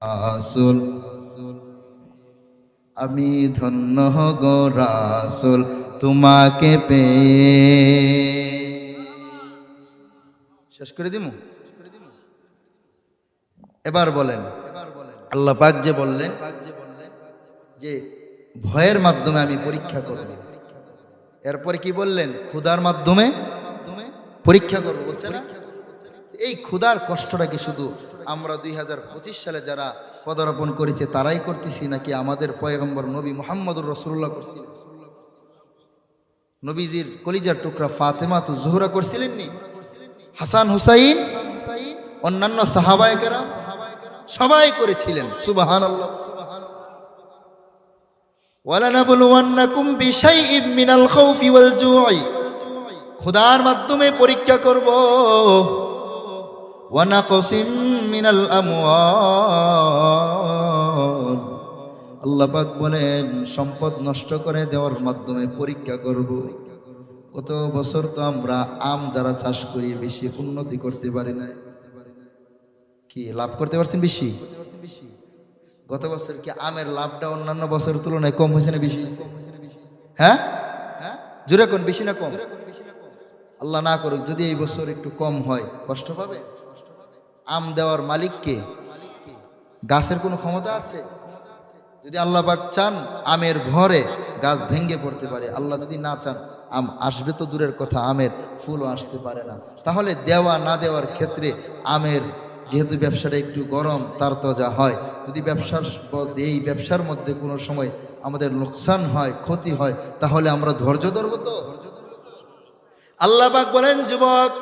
রাসূল আমি ধন্য গো রাসূল তোমাকে পেয়ে। শেষ করে দিমু। এবার বলেন, আল্লাহ পাক যে বললেন যে ভয়ের মাধ্যমে আমি পরীক্ষা করব, এরপরে কি বললেন? ক্ষুধার মাধ্যমে পরীক্ষা করব বলছে না? এই ক্ষুধার কষ্টটা কি শুধু আমরা 2025 সালে যারা পদার্পণ করেছে তারাই করতেছি, নাকি আমাদের পয়গম্বর নবী মুহাম্মদুর রাসূলুল্লাহ করছিলেন? নবীজির কলিজার টুকরা ফাতেমা তো জোহরা করছিলেন নি? হাসান হুসাইন, অন্যান্য সাহাবায়ে কেরাম সবাই করেছিলেন। সুবহানাল্লাহ। ওয়ালানাবলুওয়ান্নাকুম বিশাইইম মিনাল খাউফি ওয়াল জুই, ক্ষুধার মাধ্যমে পরীক্ষা করব। ওয়ানাকসিম মিনাল আমওয়াল, আল্লাহ পাক বলেন সম্পদ নষ্ট করে দেওয়ার মাধ্যমে পরীক্ষা করব। কত বছর তো আমরা আম যারা চাষ করি বেশি উন্নতি করতে পারি না, কি লাভ করতে পারছেন বেশি? গত বছর কি আমের লাভটা অন্যান্য বছরের তুলনায় কম হয়েছে না বেশি হয়েছে? হ্যাঁ, জোরে কোন, বেশি না কম? আল্লাহ না করুক যদি এই বছর একটু কম হয়, কষ্ট পাবে। আম দেওয়ার মালিক কে? গাছের কোনো ক্ষমতা আছে? যদি আল্লাহ পাক চান আমের ঘরে গাছ ভেঙে পড়তে পারে, আল্লাহ যদি না চান আম আসবে তো দূরের কথা, আমের ফুলও আসতে পারে না। তাহলে দেওয়া না দেওয়ার ক্ষেত্রে আমের যেহেতু ব্যবসাটা একটু গরম তার তো যা হয়, যদি এই ব্যবসার মধ্যে কোনো সময় আমাদের লোকসান হয়, ক্ষতি হয়, তাহলে আমরা ধৈর্য ধরবো তো? আল্লাহ পাক বলেন, যুবক